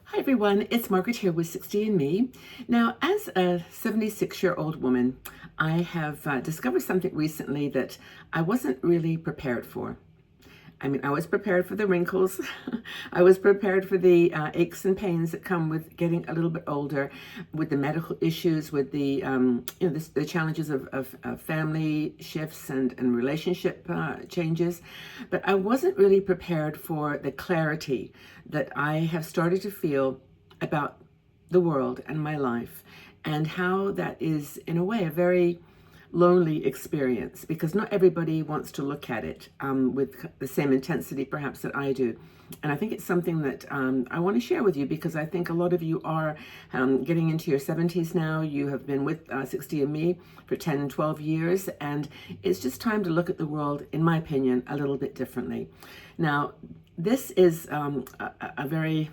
Hi everyone, it's Margaret here with 60 and Me. Now, as a 76-year-old woman, I have discovered something recently that I wasn't really prepared for. I mean, I was prepared for the wrinkles. I was prepared for the aches and pains that come with getting a little bit older, with the medical issues, with the the challenges of family shifts and relationship changes. But I wasn't really prepared for the clarity that I have started to feel about the world and my life, and how that is, in a way, a very lonely experience, because not everybody wants to look at it with the same intensity perhaps that I do. And I think it's something that I want to share with you, because I think a lot of you are getting into your 70s now. You have been with 60 and Me for 10, 12 years, and it's just time to look at the world, in my opinion, a little bit differently. Now, this is a very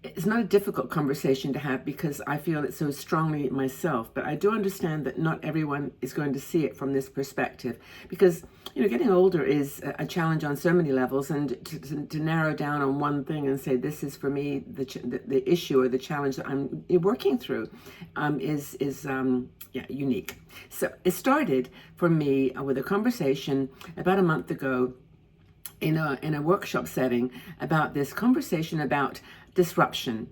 it's not a difficult conversation to have, because I feel it so strongly myself, but I do understand that not everyone is going to see it from this perspective, because getting older is a challenge on so many levels, and to narrow down on one thing and say this is for me the issue or the challenge that I'm working through is unique. So it started for me with a conversation about a month ago in a workshop setting, about this conversation about disruption,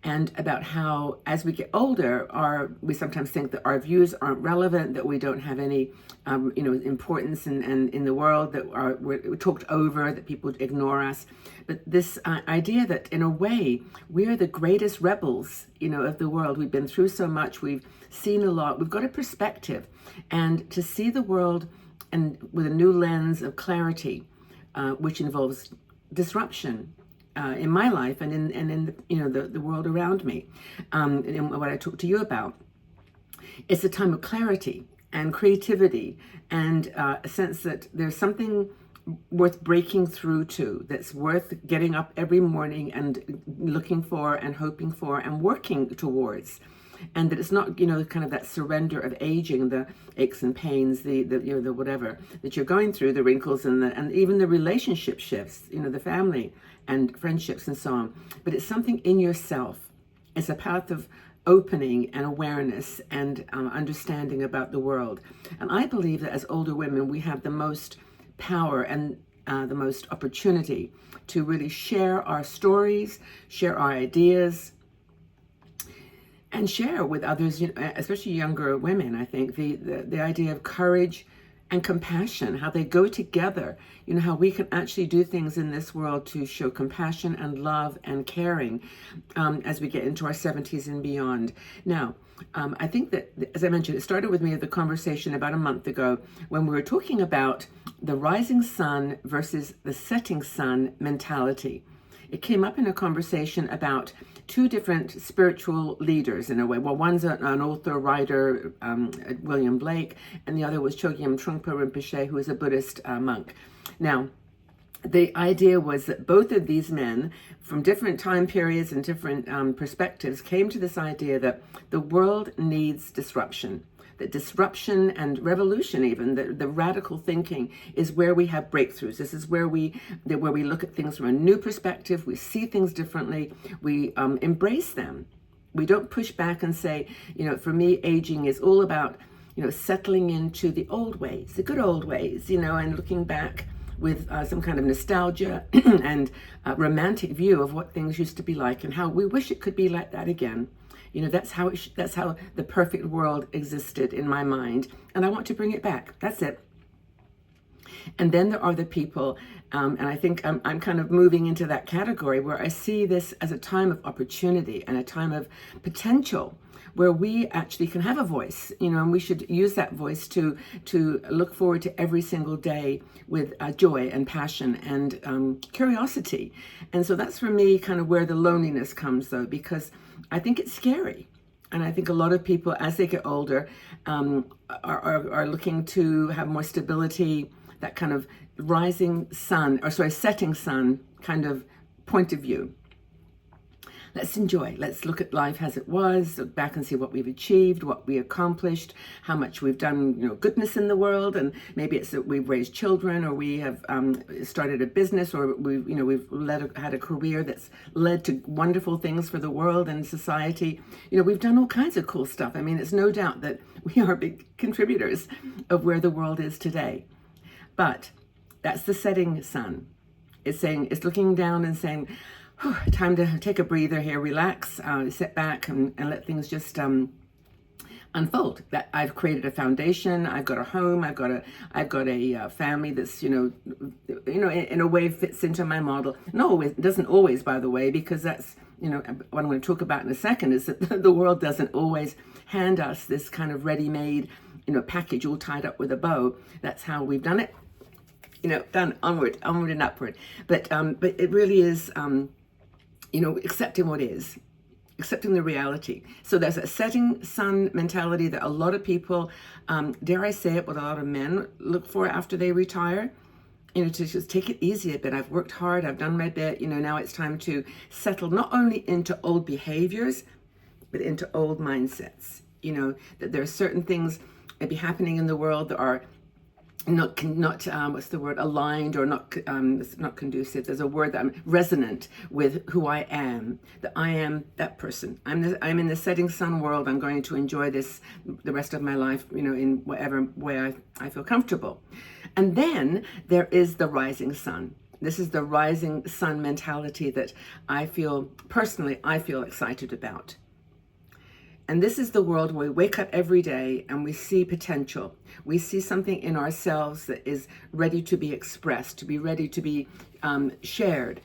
and about how, as we get older, we sometimes think that our views aren't relevant, that we don't have any importance in the world, that we're talked over, that people ignore us. But this idea that, in a way, we're the greatest rebels of the world. We've been through so much, we've seen a lot, we've got a perspective, and to see the world and with a new lens of clarity, which involves disruption in my life and in the world around me, and what I talk to you about. It's a time of clarity and creativity, and a sense that there's something worth breaking through to, that's worth getting up every morning and looking for and hoping for and working towards. And that it's not, kind of that surrender of aging, the aches and pains, the whatever that you're going through, the wrinkles and even the relationship shifts, the family and friendships and so on. But it's something in yourself. It's a path of opening and awareness and understanding about the world. And I believe that as older women, we have the most power and the most opportunity to really share our stories, share our ideas, and share with others, especially younger women. I think the idea of courage and compassion, how they go together, how we can actually do things in this world to show compassion and love and caring as we get into our 70s and beyond. Now, I think that, as I mentioned, it started with me the conversation about a month ago, when we were talking about the rising sun versus the setting sun mentality. It came up in a conversation about two different spiritual leaders, in a way. Well, one's an author, writer, William Blake, and the other was Chogyam Trungpa Rinpoche, who is a Buddhist monk. Now, the idea was that both of these men, from different time periods and different perspectives, came to this idea that the world needs disruption. That disruption and revolution, even the radical thinking, is where we have breakthroughs. This is where we look at things from a new perspective. We see things differently. We embrace them. We don't push back and say, for me, aging is all about settling into the old ways, the good old ways, and looking back with some kind of nostalgia and romantic view of what things used to be like and how we wish it could be like that again. That's how the perfect world existed in my mind, and I want to bring it back. That's it. And then there are the people, and I think I'm kind of moving into that category, where I see this as a time of opportunity and a time of potential, where we actually can have a voice, and we should use that voice to look forward to every single day with joy and passion and curiosity. And so that's for me kind of where the loneliness comes, though, because I think it's scary. And I think a lot of people, as they get older, are looking to have more stability, that kind of setting sun kind of point of view. let's enjoy. Let's look at life as it was, look back and see what we've achieved, what we accomplished, how much we've done, goodness in the world. And maybe it's that we've raised children, or we have started a business, or had a career that's led to wonderful things for the world and society. We've done all kinds of cool stuff. I mean, it's no doubt that we are big contributors of where the world is today. But that's the setting sun. It's looking down and saying, time to take a breather here, relax, sit back and let things just unfold. That I've created a foundation, I've got a home, I've got a family that's in a way fits into my model. No, it doesn't always, by the way, because that's what I'm going to talk about in a second, is that the world doesn't always hand us this kind of ready-made package all tied up with a bow. That's how we've done it. Done onward and upward. But it really is, accepting what is, accepting the reality. So there's a setting sun mentality that a lot of people, dare I say it, what a lot of men look for after they retire. To just take it easy a bit. I've worked hard, I've done my bit, now it's time to settle not only into old behaviors, but into old mindsets. That there are certain things maybe happening in the world that are not what's the word, aligned, or not it's not conducive. There's a word that I'm resonant with who I am, that I am that person. I'm in the setting sun world. I'm going to enjoy this the rest of my life, in whatever way I feel comfortable. And then there is the rising sun. This is the rising sun mentality that I feel excited about. And this is the world where we wake up every day and we see potential. We see something in ourselves that is ready to be expressed, to be ready to be shared.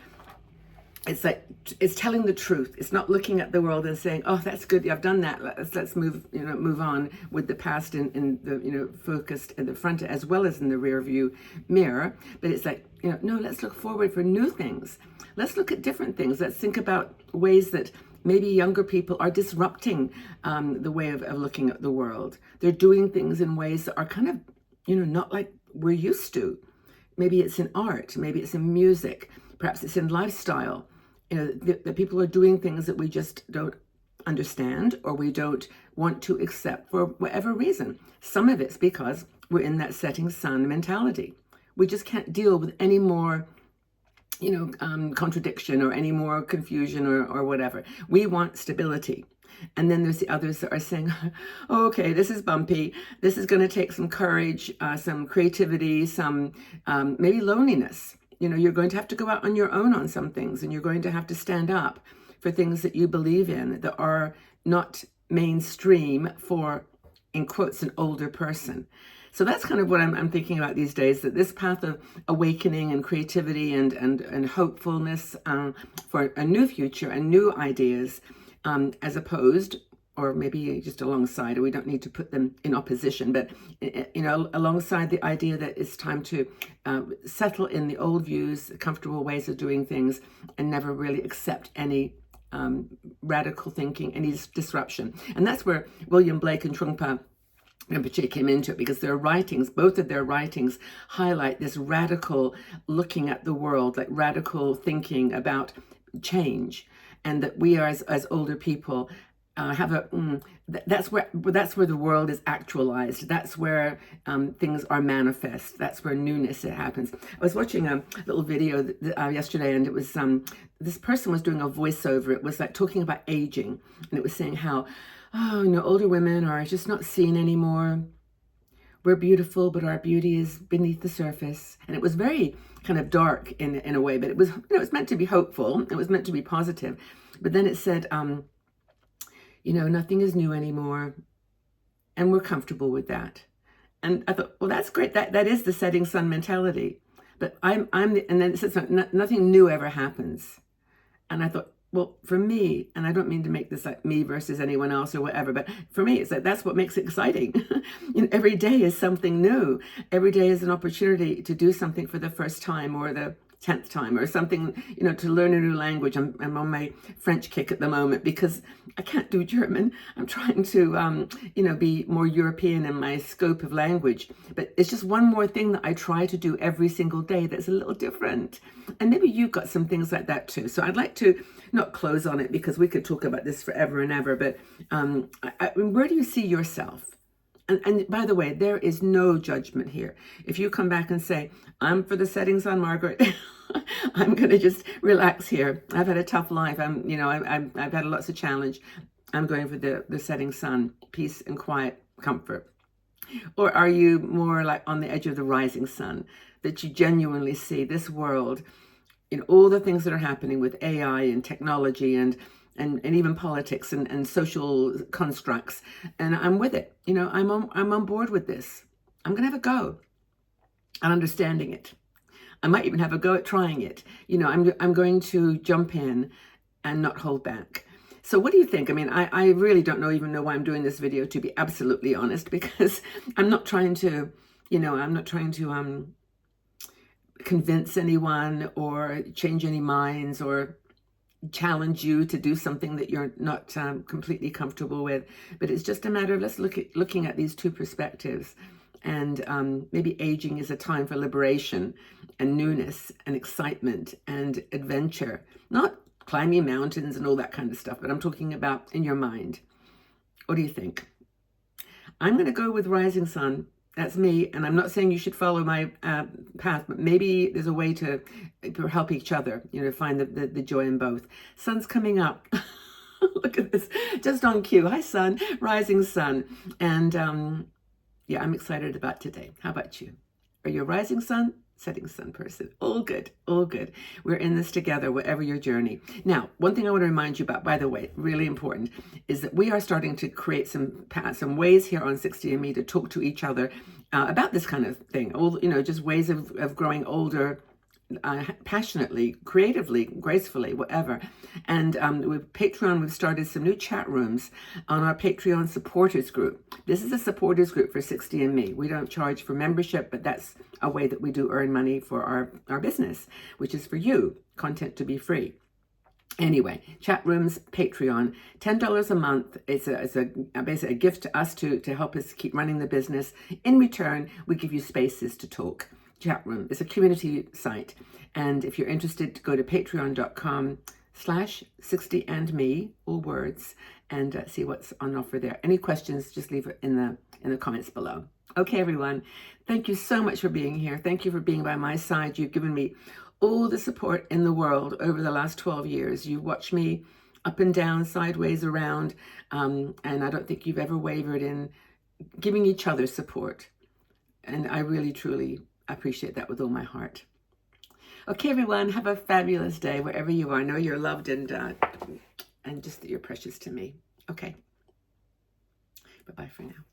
It's telling the truth. It's not looking at the world and saying, "Oh, that's good. I've done that. Let's move on," with the past in the focused in the front as well as in the rear view mirror. But it's like, no, let's look forward for new things. Let's look at different things. Let's think about ways that maybe younger people are disrupting the way of looking at the world. They're doing things in ways that are kind of, not like we're used to. Maybe it's in art, maybe it's in music, perhaps it's in lifestyle. The people are doing things that we just don't understand, or we don't want to accept for whatever reason. Some of it's because we're in that setting sun mentality. We just can't deal with any more contradiction or any more confusion or whatever. We want stability. And then there's the others that are saying, oh, okay, this is bumpy. This is going to take some courage, some creativity, some maybe loneliness. You're going to have to go out on your own on some things, and you're going to have to stand up for things that you believe in that are not mainstream for, in quotes, an older person. So that's kind of what I'm thinking about these days, that this path of awakening and creativity and hopefulness for a new future and new ideas, as opposed, or maybe just alongside, or we don't need to put them in opposition, but alongside the idea that it's time to settle in the old views, comfortable ways of doing things, and never really accept any radical thinking, any disruption. And that's where William Blake and Trungpa Rinpoche came into it, because both of their writings highlight this radical looking at the world, like radical thinking about change, and that we are as older people that's where the world is actualized. That's where things are manifest. That's where newness happens. I was watching a little video yesterday, and it was this person was doing a voiceover. It was like talking about aging, and it was saying how, older women are just not seen anymore. We're beautiful, but our beauty is beneath the surface. And it was very kind of dark in a way, but it was, it was meant to be hopeful. It was meant to be positive. But then it said, nothing is new anymore, and we're comfortable with that. And I thought, well, that's great. That is the setting sun mentality. But and then it says nothing new ever happens. And I thought, well, for me, and I don't mean to make this like me versus anyone else or whatever, but for me, it's like that's what makes it exciting. Every day is something new. Every day is an opportunity to do something for the first time, or the 10th time or something, to learn a new language. I'm on my French kick at the moment because I can't do German. I'm trying to, be more European in my scope of language. But it's just one more thing that I try to do every single day that's a little different. And maybe you've got some things like that too. So I'd like to not close on it because we could talk about this forever and ever. But where do you see yourself? And by the way, there is no judgment here. If you come back and say, I'm for the setting sun, Margaret, I'm going to just relax here. I've had a tough life. I've had lots of challenge. I'm going for the setting sun, peace and quiet, comfort. Or are you more like on the edge of the rising sun, that you genuinely see this world, all the things that are happening with AI and technology and even politics and social constructs, and I'm with it. I'm on board with this. I'm gonna have a go at understanding it. I might even have a go at trying it. I'm going to jump in and not hold back. So what do you think? I mean, I really don't even know why I'm doing this video, to be absolutely honest, because I'm not trying to, convince anyone or change any minds or challenge you to do something that you're not completely comfortable with. But it's just a matter of looking at these two perspectives. And maybe aging is a time for liberation and newness and excitement and adventure. Not climbing mountains and all that kind of stuff, but I'm talking about in your mind. What do you think? I'm going to go with rising sun. That's me, and I'm not saying you should follow my path, but maybe there's a way to help each other, find the joy in both. Sun's coming up. Look at this, just on cue. Hi, sun, rising sun. And yeah, I'm excited about today. How about you? Are you a rising sun, setting sun person? All good, all good. We're in this together, whatever your journey. Now, one thing I want to remind you about, by the way, really important, is that we are starting to create some ways here on 60andMe to talk to each other about this kind of thing. Just ways of growing older, passionately, creatively, gracefully, whatever. And with Patreon, we've started some new chat rooms on our Patreon supporters group. This is a supporters group for 60andMe. We don't charge for membership, but that's a way that we do earn money for our business, which is for you, content to be free. Anyway, chat rooms, Patreon, $10 a month. It's basically a gift to us to help us keep running the business. In return, we give you spaces to talk. Chat room. It's a community site. And if you're interested, go to patreon.com/60andme, all words, and see what's on offer there. Any questions, just leave it in the comments below. Okay, everyone. Thank you so much for being here. Thank you for being by my side. You've given me all the support in the world over the last 12 years. You watch me up and down, sideways, around, and I don't think you've ever wavered in giving each other support. And I really, truly appreciate that with all my heart. Okay, everyone, have a fabulous day wherever you are. I know you're loved and just that you're precious to me. Okay. Bye-bye for now.